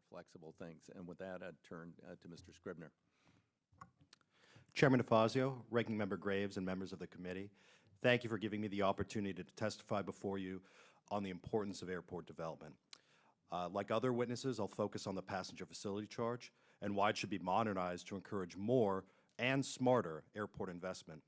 flexible things. And with that, I'd turn to Mr. Scribner. Chairman DeFazio, Ranking Member Graves, and members of the committee, thank you for giving me the opportunity to testify before you on the importance of airport development. Like other witnesses, I'll focus on the passenger facility charge and why it should be modernized to encourage more and smarter airport investment.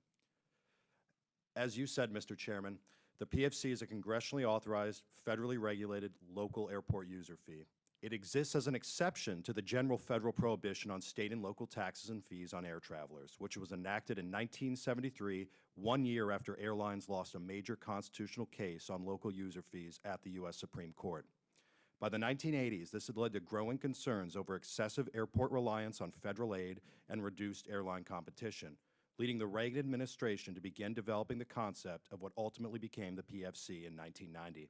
As you said, Mr. Chairman, the PFC is a congressionally authorized, federally regulated local airport user fee. It exists as an exception to the general federal prohibition on state and local taxes and fees on air travelers, which was enacted in 1973, 1 year after airlines lost a major constitutional case on local user fees at the U.S. Supreme Court. By the 1980s, this had led to growing concerns over excessive airport reliance on federal aid and reduced airline competition, leading the Reagan administration to begin developing the concept of what ultimately became the PFC in 1990.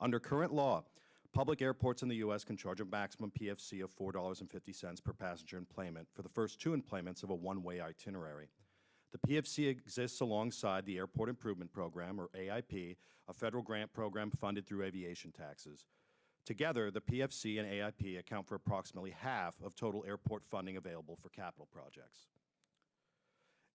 Under current law, public airports in the U.S. can charge a maximum PFC of $4.50 per passenger enplanement for the first 2 enplanements of a one-way itinerary. The PFC exists alongside the Airport Improvement Program, or AIP, a federal grant program funded through aviation taxes. Together, the PFC and AIP account for approximately half of total airport funding available for capital projects.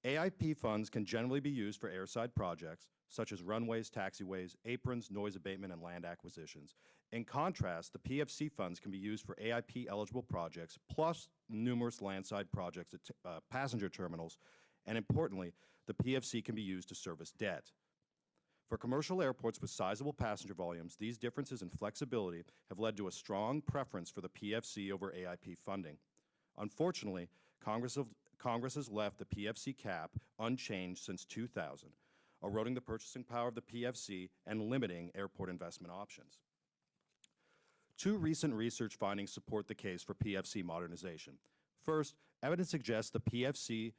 AIP funds can generally be used for airside projects, such as runways, taxiways, aprons, noise abatement, and land acquisitions. In contrast, the PFC funds can be used for AIP-eligible projects, plus numerous landside projects at passenger terminals, and importantly, the PFC can be used to service debt. For commercial airports with sizable passenger volumes, these differences in flexibility have led to a strong preference for the PFC over AIP funding. Unfortunately, Congress has left the PFC cap unchanged since 2000, eroding the purchasing power of the PFC and limiting airport investment options. 2 recent research findings support the case for PFC modernization. First, evidence suggests that PFC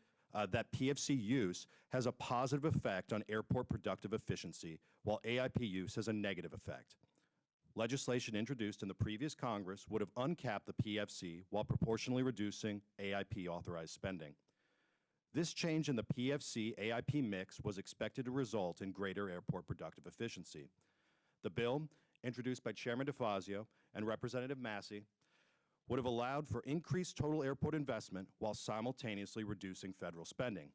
use has a positive effect on airport productive efficiency, while AIP use has a negative effect. Legislation introduced in the previous Congress would have uncapped the PFC while proportionally reducing AIP authorized spending. This change in the PFC-AIP mix was expected to result in greater airport productive efficiency. The bill, introduced by Chairman DeFazio and Representative Massey, would have allowed for increased total airport investment while simultaneously reducing federal spending.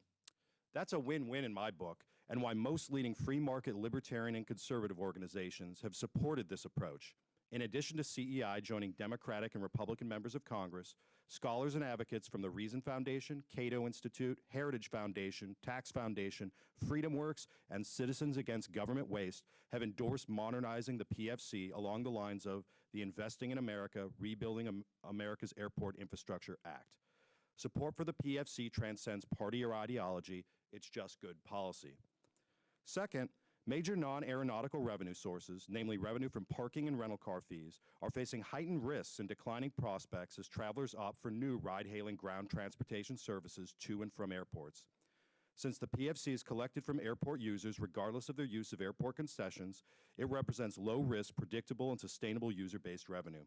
That's a win-win in my book, and why most leading free market libertarian and conservative organizations have supported this approach. In addition to CEI joining Democratic and Republican members of Congress, scholars and advocates from the Reason Foundation, Cato Institute, Heritage Foundation, Tax Foundation, FreedomWorks, and Citizens Against Government Waste have endorsed modernizing the PFC along the lines of the Investing in America, Rebuilding America's Airport Infrastructure Act. Support for the PFC transcends party or ideology. It's just good policy. Second, major non-aeronautical revenue sources, namely revenue from parking and rental car fees, are facing heightened risks and declining prospects as travelers opt for new ride-hailing ground transportation services to and from airports. Since the PFC is collected from airport users regardless of their use of airport concessions, it represents low-risk, predictable, and sustainable user-based revenue.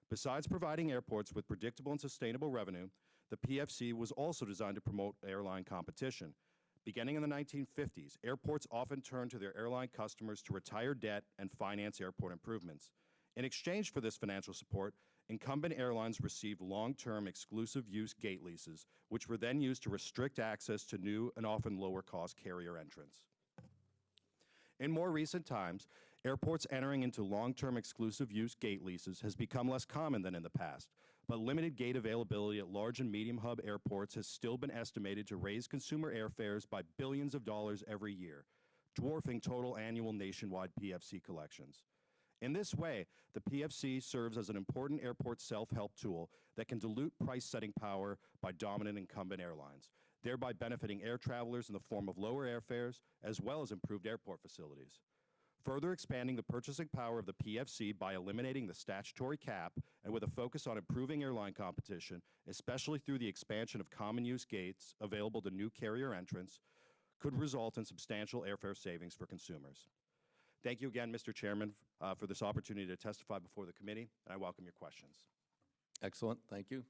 Besides providing airports with predictable and sustainable revenue, the PFC was also designed to promote airline competition. Beginning in the 1950s, airports often turned to their airline customers to retire debt and finance airport improvements. In exchange for this financial support, incumbent airlines received long-term exclusive use gate leases, which were then used to restrict access to new and often lower-cost carrier entrants. In more recent times, airports entering into long-term exclusive use gate leases has become less common than in the past, but limited gate availability at large and medium hub airports has still been estimated to raise consumer airfares by billions of dollars every year, dwarfing total annual nationwide PFC collections. In this way, the PFC serves as an important airport self-help tool that can dilute price-setting power by dominant incumbent airlines, thereby benefiting air travelers in the form of lower airfares as well as improved airport facilities. Further expanding the purchasing power of the PFC by eliminating the statutory cap and with a focus on improving airline competition, especially through the expansion of common use gates available to new carrier entrants, could result in substantial airfare savings for consumers. Thank you again, Mr. Chairman, for this opportunity to testify before the committee, and I welcome your questions. Excellent. Thank you.